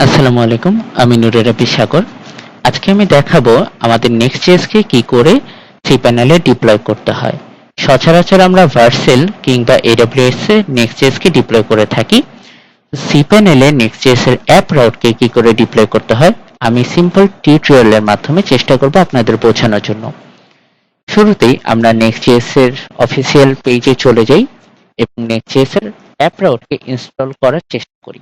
আসসালামু আলাইকুম। আমি নুরের রাব্বি সাগর। আজকে আমি দেখাবো আমাদের Next.js কে কি করে cPanel এ ডিপ্লয় করতে হয়। সচরাচর আমরা ভার্সেল কিংবা AWS এ Next.js কে ডিপ্লয় করে থাকি। cPanel এ Next.js এর অ্যাপ রাউট কে কি করে ডিপ্লয় করতে হয় আমি সিম্পল টিউটোরিয়ালের মাধ্যমে চেষ্টা করব আপনাদের বোঝানোর জন্য। শুরুতেই আমরা Next.js এর অফিসিয়াল পেজে চলে যাই এবং Next.js এর অ্যাপ রাউট কে ইনস্টল করার চেষ্টা করি।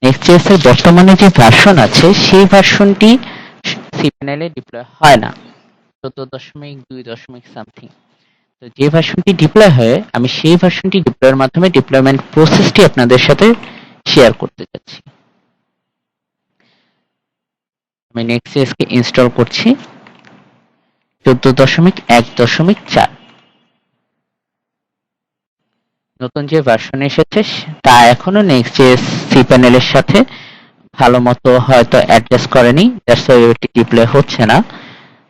Next.js এর বর্তমানে যে ভার্সন আছে সেই ভার্সনটি cPanel এ ডিপ্লয় হয় না, 14.2 সামথিং। তো যে ভার্সনটি ডিপ্লয় হয় আমি সেই ভার্সনটি ডিপ্লয়ের মাধ্যমে ডিপ্লয়মেন্ট প্রসেসটি আপনাদের সাথে শেয়ার করতে যাচ্ছি। আমি Next.js কে ইনস্টল করছি 14.1.4। নতুন যে ভার্সন এসেছে তা এখনো Next.js cPanel এর সাথে ভালো মতো হয়তো অ্যাডজাস্ট করেনি, দ্যাটস ওয়াই এটি ডিপ্লয় হচ্ছে না।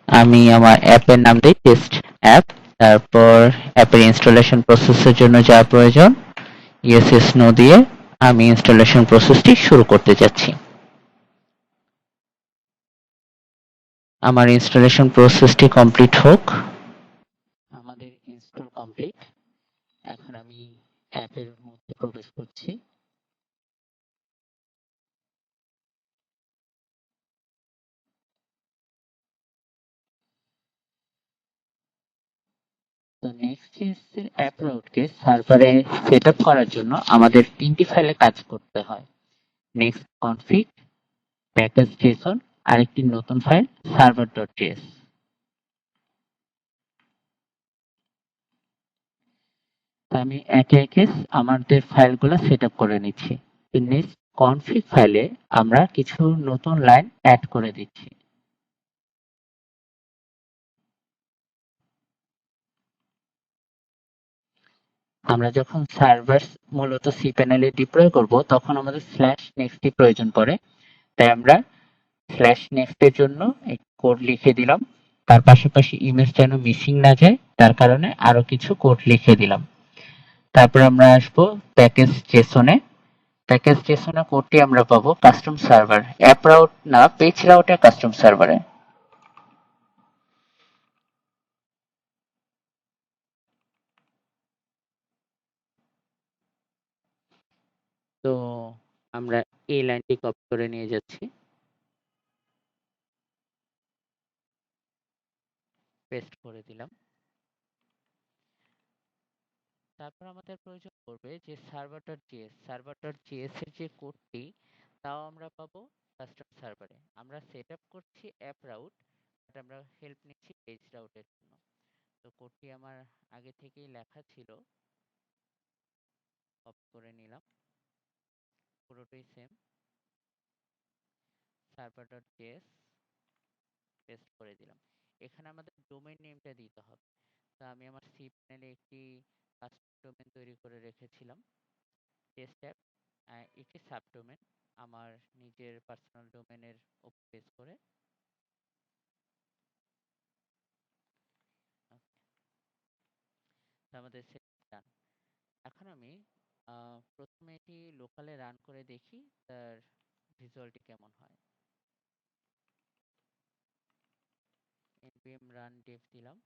আমি আমার অ্যাপের নাম দিই টেস্ট অ্যাপ। তারপর অ্যাপের ইনস্টলেশন প্রসেসের জন্য যা প্রয়োজন ইএসএস নো দিয়ে আমি ইনস্টলেশন প্রসেসটি শুরু করতে যাচ্ছি। আমার ইনস্টলেশন প্রসেসটি কমপ্লিট হোক। আমাদের ইনস্টল কমপ্লিট। এখন আমি অ্যাপের মধ্যে প্রবেশ করছি। তো Next.js এর অ্যাপ রাউটকে সার্ভারে সেট আপ করার জন্য আমাদের তিনটি ফাইলে কাজ করতে হয়। নেক্সট কনফিগ, প্যাকেজ জেসন, আরেকটি নতুন ফাইল server.js। আমি একে একে আমাদের ফাইলগুলো সেট আপ করে নিচ্ছি। নেক্সট কনফিগ ফাইলে আমরা কিছু নতুন লাইন অ্যাড করে দিচ্ছি। আমরা যখন সার্ভার মূলত cPanel এ ডিপ্লয় করব তখন আমাদের স্ল্যাশ নেক্সট প্রয়োজন পড়ে, তাই আমরা স্ল্যাশ নেক্সট এর জন্য একটি কোড লিখে দিলাম। তার পাশাপাশি ইমেজ যেন মিসিং না যায় তার কারণে আরো কিছু কোড লিখে দিলাম। তারপর আমরা আসবো প্যাকেজ জেসনে। প্যাকেজ জেসনে কোডটি আমরা পাবো কাস্টম সার্ভার অ্যাপ রাউট না পেজ রাউটের কাস্টম সার্ভারে। তো আমরা এই লাইনটি কপি করে নিয়ে যাচ্ছি, পেস্ট করে দিলাম। তারপর আমাদের প্রয়োজন পড়বে যে সার্ভার.js এর যে কোডটি তাও আমরা পাবো কাস্টম সার্ভারে। আমরা সেট আপ করছি অ্যাপ রাউট, বাট আমরা হেল্প নিচ্ছি পেজ রাউটের জন্য। তো কোডটি আমার আগে থেকেই লেখা ছিল, কপি করে নিলাম, পুরোটাই সেম, সার্ভার.js পেস্ট করে দিলাম। এখানে আমাদের ডোমেইন নেমটা দিতে হবে। তো আমি আমার cPanel এ একটি কাস্টম ডোমেইন তৈরি করে রেখেছিলাম, টেস্ট অ্যাপ, একটি সাবডোমেন আমার নিজের পার্সোনাল ডোমেনের উপর বেস করে। তো আমাদের সেট ডান। এখন আমি প্রথমে এটি লোকালে রান করে দেখি তার ভিজুয়ালটি কেমন হয়। npm run dev দিলাম।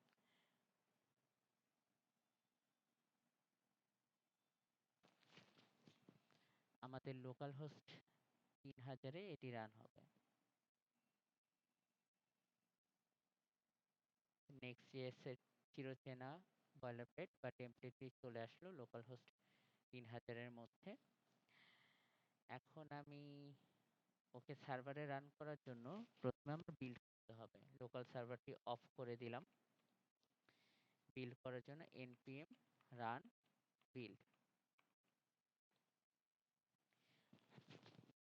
আমাদের লোকাল হোস্ট 3000-এ এটি রান হবে। Next.js এর চিরচেনা বয়লারপ্লেট বা টেমপ্লেটটি চলে আসলো লোকাল হোস্ট 3000-এর মধ্যে। এখন আমি ওকে সার্ভারে রান করার জন্য প্রথমে আমার বিল্ড করতে হবে। লোকাল সার্ভারটি অফ করে দিলাম। বিল্ড করার জন্য npm run build।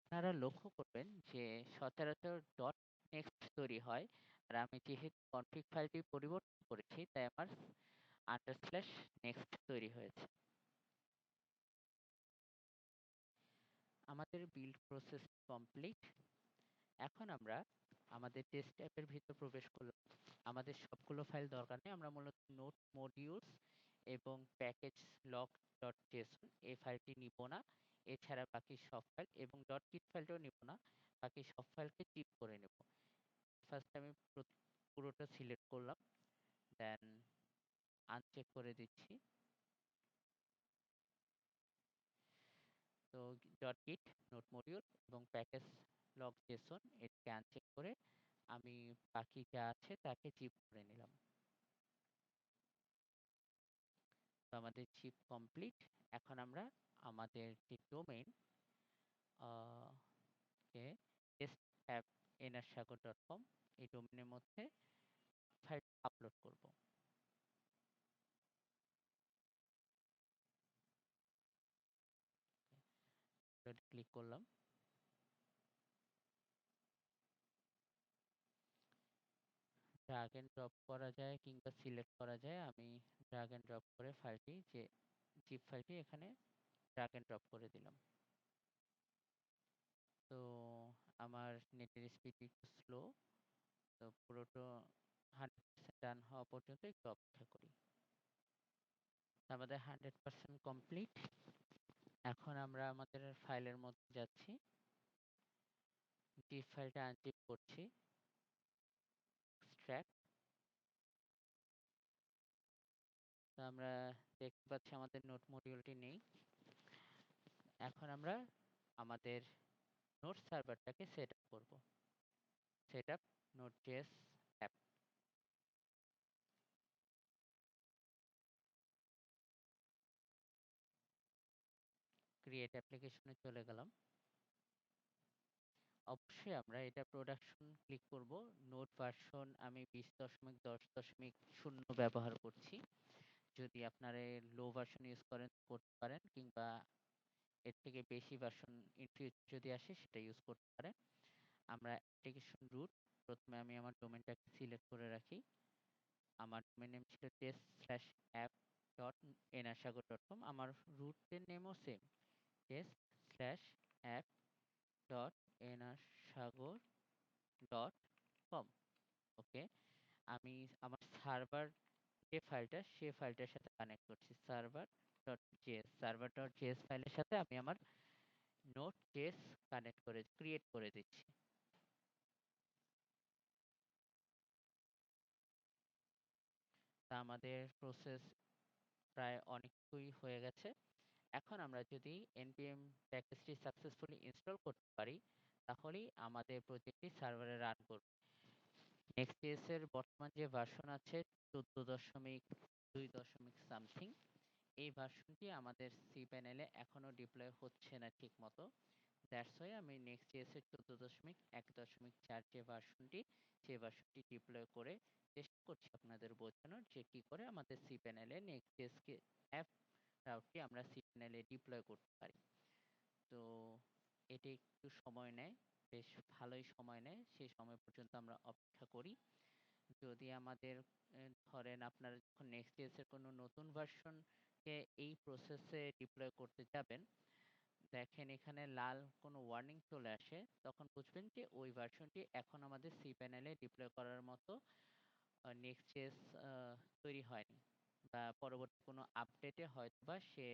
আপনারা লক্ষ্য করবেন যে সচরাচর ডট নেক্সট তৈরি হয়, আর আমি যেহেতু কনফিগ ফাইলটি পরিবর্তন করেছি তাই আমার আন্ডারস্ল্যাশ নেক্সট তৈরি হয়েছে। আমাদের বিল্ড প্রসেস কমপ্লিট। এখন আমরা আমাদের টেস্ট অ্যাপের ভিতর প্রবেশ করলাম। আমাদের সবগুলো ফাইল দরকার নেই, আমরা মূলত নোট মডিউলস এবং প্যাকেজ লক ডট জেসন এই ফাইলটি নিব না। এছাড়া বাকি সব ফাইল এবং ডট গিট ফাইলটাও নিব না, বাকি সব ফাইলকে জিপ করে নেব। ফার্স্ট আমি পুরোটা সিলেক্ট করলাম, দেন আনচেক করে দিচ্ছি। তো ডট গিট নোট মডিউল এবং প্যাকেজ লগ জেসন এটাকে আনচেক করে আমি বাকি যা আছে তাকে জিপ করে নিলাম। তো আমাদের জিপ কমপ্লিট। এখন আমরা আমাদের যে ডোমেইন কে টেস্ট অ্যাপ এনআরসাগর.com এই ডোমেইনের মধ্যে ফাইল আপলোড করব। ক্লিক করলাম। ড্রাগ এন্ড ড্রপ করা যায় কিংবা সিলেক্ট করা যায়। আমি ড্রাগ এন্ড ড্রপ করে ফাইলটি যে জিপ ফাইলটি এখানে ড্রাগ এন্ড ড্রপ করে দিলাম। তো আমার নেটের স্পিড একটু স্লো, তো পুরোটা 100% ডান হওয়া পর্যন্ত একটু অপেক্ষা করি। আমাদের 100% কমপ্লিট। এখন আমরা আমাদের ফাইলের মধ্যে যাচ্ছি, জিপ ফাইলটা আনজিপ করছি, এক্সট্রাক্ট। তো আমরা দেখতে পাচ্ছি আমাদের নোট মডিউলটি নেই। এখন আমরা আমাদের নোট সার্ভারটাকে সেট আপ করবো। সেট আপ নোট.js অ্যাপ। ক্রিয়েট অ্যাপ্লিকেশনে চলে গেলাম। অবশ্যই আমরা এটা প্রোডাকশন ক্লিক করব। নোট ভার্সন আমি 20.10.0 ব্যবহার করছি। যদি আপনারা লো ভার্সন ইউজ করেন করতে পারেন, কিংবা এর থেকে বেশি ভার্সন ইন ফিউচার যদি আসে সেটা ইউজ করতে পারেন। আমরা অ্যাপ্লিকেশন রুট, প্রথমে আমি আমার ডোমেইনটাকে সিলেক্ট করে রাখি। আমার ডোমেইন নেম ছিল test/app.nrsagar.com। আমার রুটের নেমও সেম, test/app.nrsagar.com। ওকে, আমি আমার সার্ভার যে ফাইলটা সে ফাইলটার সাথে কানেক্ট করছি, সার্ভার.js ফাইলের সাথে আমি আমার নোট.js কানেক্ট করে ক্রিয়েট করে দিচ্ছি। তা আমাদের প্রসেস প্রায় অনেকটুকুই হয়ে গেছে। এখন আমরা যদি npm প্যাকেজটি সাকসেসফুলি ইনস্টল করতে পারি, তাহলেই আমাদের প্রজেক্টটি সার্ভারে রান করবে। নেক্সট.js এর বর্তমান যে ভার্সন আছে 14.2 সামথিং, এই ভার্সনটি আমাদের সি প্যানেলে এখনো ডিপ্লয় হচ্ছে না ঠিক মতো। দ্যাটস ওয়াই আমি নেক্সট.js এর 14.1.4 যে ভার্সনটি, সেই ভার্সনটি ডিপ্লয় করে চেষ্টা করছি আপনাদের বোঝানোর যে কি করে আমাদের সি প্যানেলে নেক্সট.js কে অ্যাপ রাউটটি আমরা সি প্যানেলে ডিপ্লয় করতে পারি। তো এটি একটু সময় নেয়, বেশ ভালোই সময় নেয়। সেই সময় পর্যন্ত আমরা অপেক্ষা করি। যদি আমাদের ধরেন আপনারা যখন নেক্সট.js এর কোনো নতুন ভার্সনকে এই প্রসেসে ডিপ্লয় করতে যাবেন, দেখেন এখানে লাল কোনো ওয়ার্নিং চলে আসে, তখন বুঝবেন যে ওই ভার্সনটি এখন আমাদের সি প্যানেলে ডিপ্লয় করার মতো নেক্সট.js তৈরি হয়নি, বা পরবর্তী কোনো আপডেটে হয়তোবা সে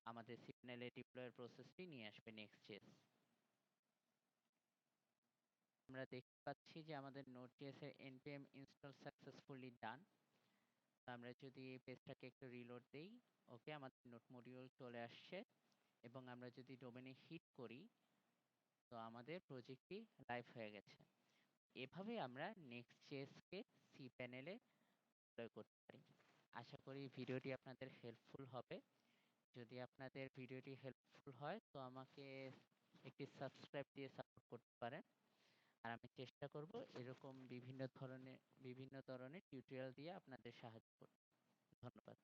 আমাদের সি প্যানেলে ডিপ্লয়ের প্রসেসটি নিয়ে আসবে নেক্সট.js। আমরা দেখতে পাচ্ছি যে আমাদের নোড.js এর npm ইনস্টল সাকসেসফুলি ডান। আমরা যদি এই পেজটাকে একটু রিলোড দেই, ওকে, আমাদের নোট মডিউল চলে আসছে। এবং আমরা যদি ডোমেনে হিট করি, তো আমাদের প্রজেক্টটি লাইভ হয়ে গেছে। এভাবে আমরা নেক্সট.js কে সি প্যানেলে ডিপ্লয় করতে পারি। আশা করি ভিডিওটি আপনাদের হেল্পফুল হবে। যদি আপনাদের ভিডিওটি হেল্পফুল হয় তো আমাকে একটি সাবস্ক্রাইব দিয়ে সাপোর্ট করতে পারেন। আর আমি চেষ্টা করব এরকম বিভিন্ন ধরনের টিউটোরিয়াল দিয়ে আপনাদের সাহায্য করতে। ধন্যবাদ।